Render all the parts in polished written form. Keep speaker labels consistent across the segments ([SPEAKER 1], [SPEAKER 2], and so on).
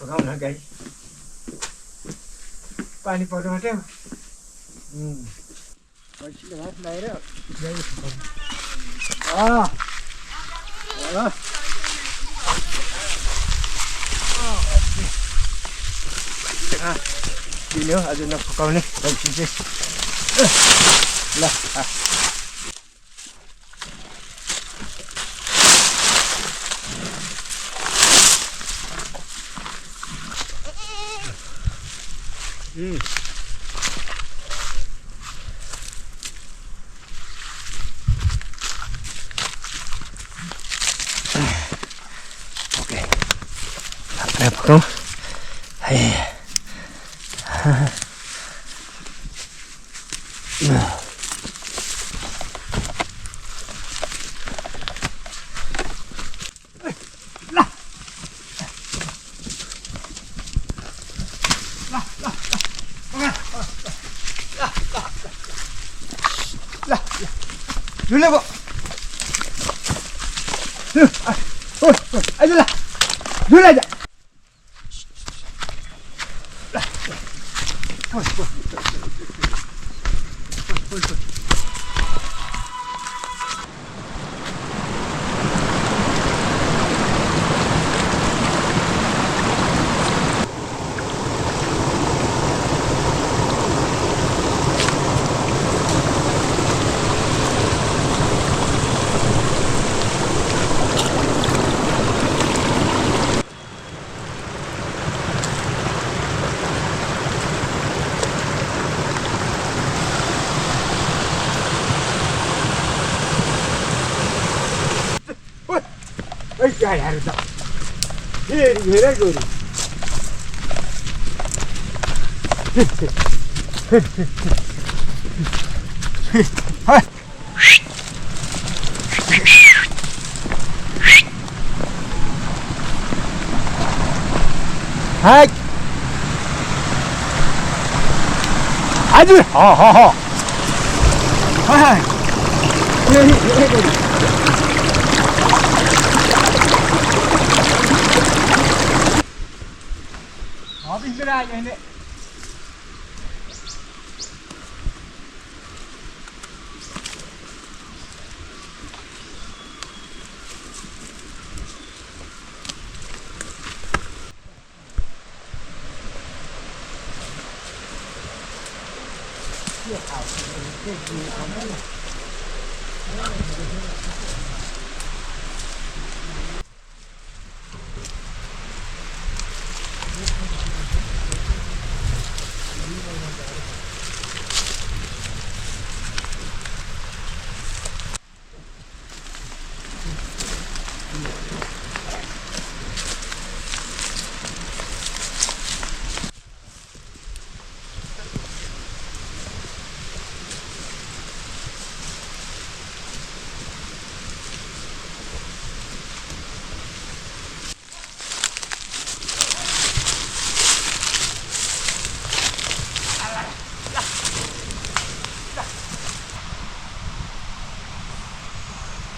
[SPEAKER 1] पकाउन गाई पानी पर्नु आँट्यो पैँसीले भात लगाएर गाई पकाउनु दिने हो आज नपकाउने पैँसी चाहिँ ल okay après pakaउ Dulu bu. Ayo lah. Dulu aja. गाईहरू त फेरि हेरै गयो हजुर Habis aja ini.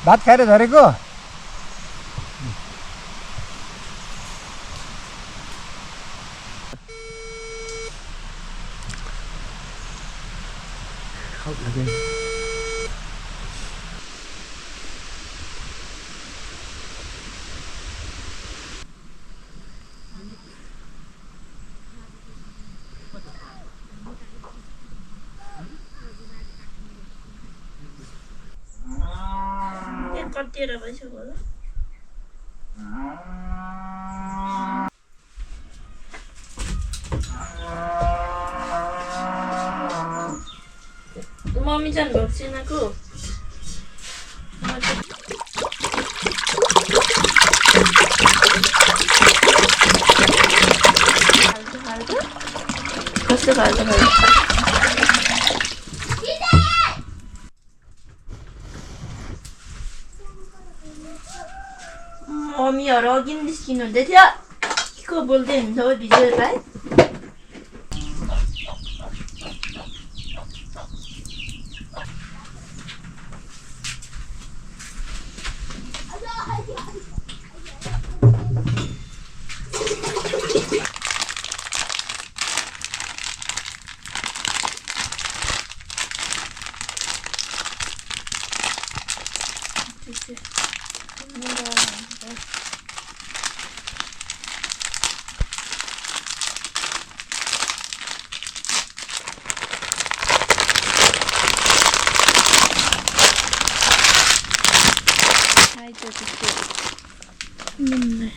[SPEAKER 1] भात खाएर झरेको
[SPEAKER 2] कतिवटा भइसक्यो होला मम्मी जान भएको छैनको कस्तो खालको मम्मीहरू अघि निस्किनु हुँदै थियो के को बोल्दै हुन्छ हो भिजुअललाई 이제 굽는 거 하는데. 자, 이제 굽네.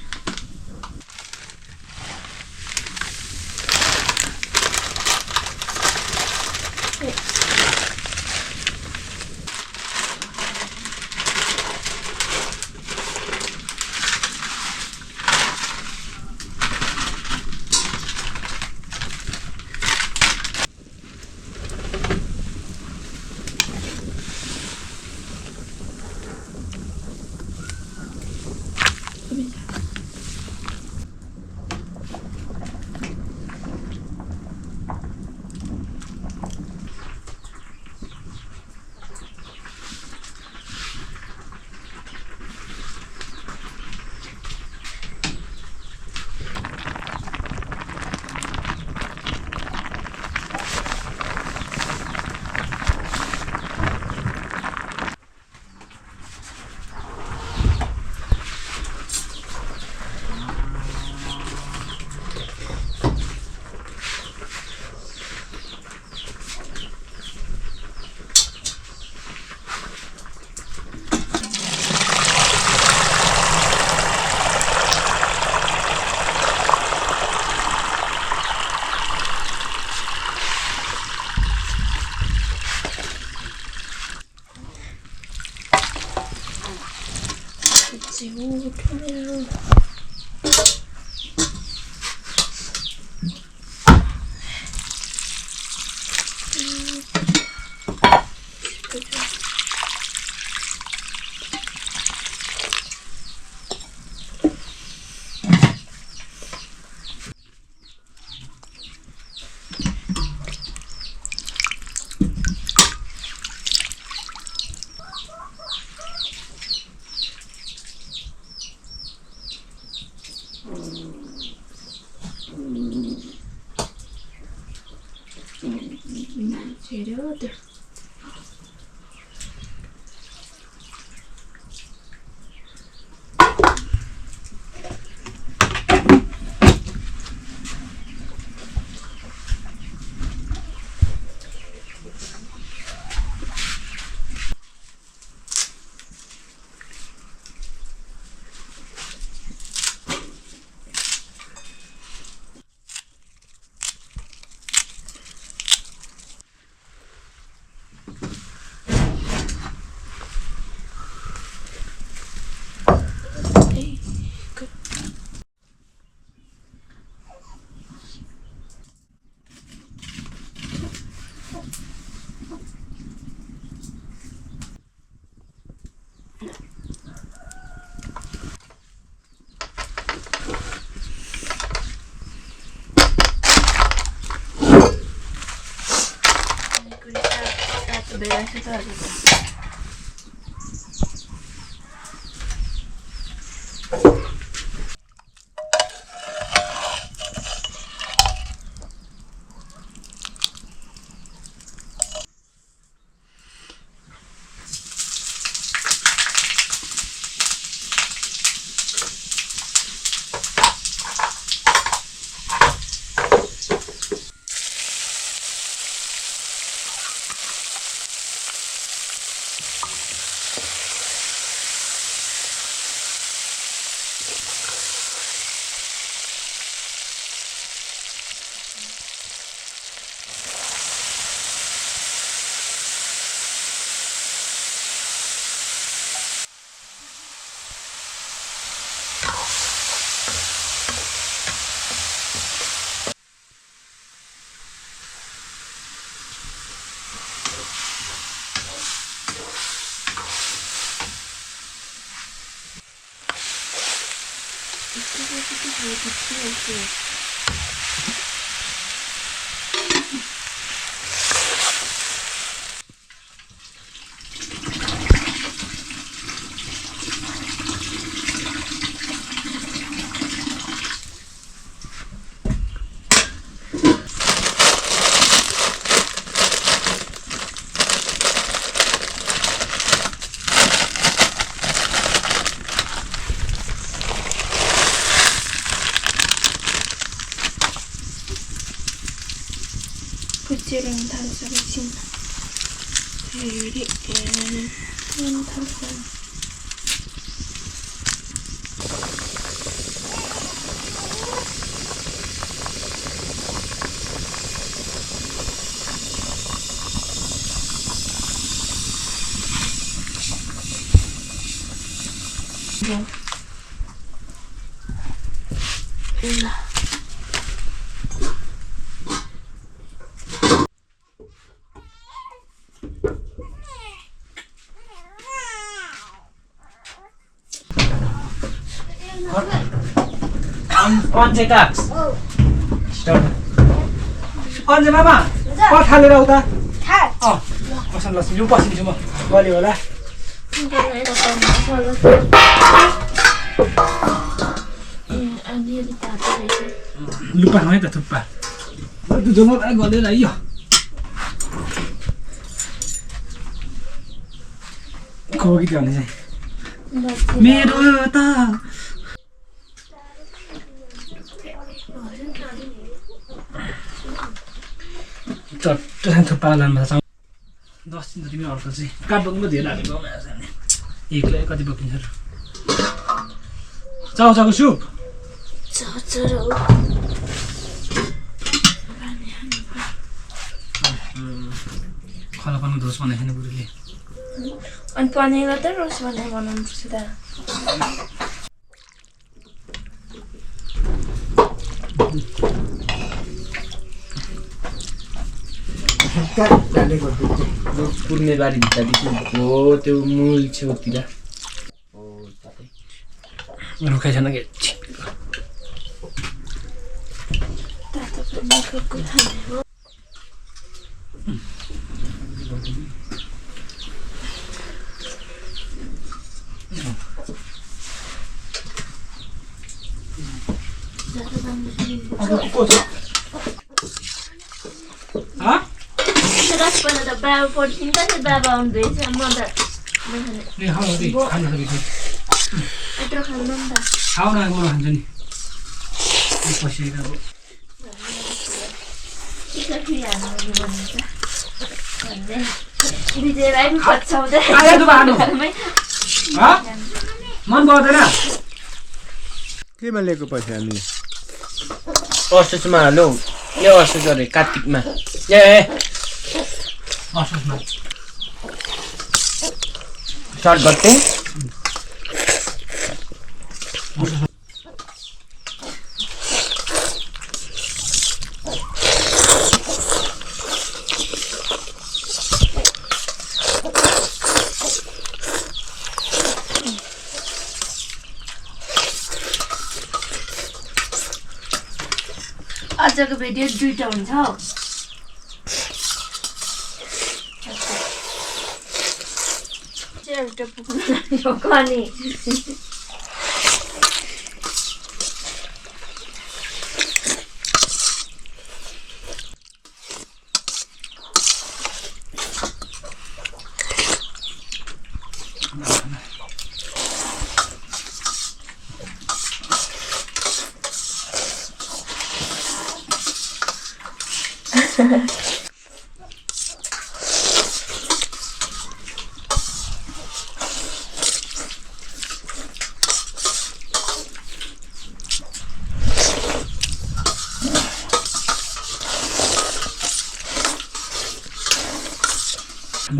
[SPEAKER 2] 그치고 토네로 재료들 내가 해줘야겠다. Keren थाल्छ एकछिन फेरि करेन थाल्छ
[SPEAKER 3] On check up. Start. On the mama. What हालेर उता? बसन लसन यो पसिन्छु म. गल्यो होला. लुपा है त थुप्पा. ल दुधमा गल्यो ल यो. को गीत गाउने चाहिँ? मेरो त चट्ट पालनमा छ 10 दिन त तिमी अर्को चाहिँ काटबोकमा धेरै हालेको एकलाई कति बोकिन्छ र चाउचाको सुप खलापनको दोष बनाइखेन बुढीले
[SPEAKER 2] अनि पनिरलाई त रोस बनाएर बनाउनु पर्छ त
[SPEAKER 3] पुर्ने बारी भित्रदेखि हो त्यो मूल छेउतिर हो तातै रुखाइ छैन के
[SPEAKER 2] तातो पनिरको खाने हो पहिला त बाबा पढ्छिन् त बाबा आउँदैछ म त यत्रो खानु नि त
[SPEAKER 3] खाऊ न म खान्छ नि पछि अब
[SPEAKER 2] विजयलाई पनि पछाउँदै
[SPEAKER 3] मन पर्दैन
[SPEAKER 1] केमा लिएको पैसा हामीले
[SPEAKER 3] असोजमा हालौ यो असोज अरे कार्तिकमा ए असोजमा स्टार्ट गर्थे
[SPEAKER 2] आजको भिडियो दुईटा हुन्छ हौ एउटा पुग्नु लाग्यो कनी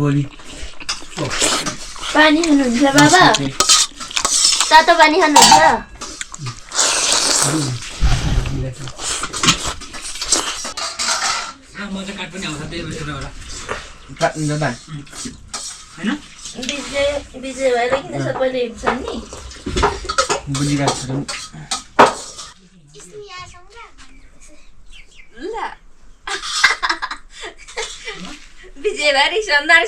[SPEAKER 3] बोली
[SPEAKER 2] पानी खानुहुन्छ बाबा तातो पानी खानुहुन्छ
[SPEAKER 3] म चाहिँ काट पनि आउँछ त्यही भएर होला काट्नु जाँदा हैन
[SPEAKER 2] विजय भएर किन सबैले हेर्छन् नि
[SPEAKER 3] बुझिरहेको छु
[SPEAKER 2] ल विजय भएर सन्दार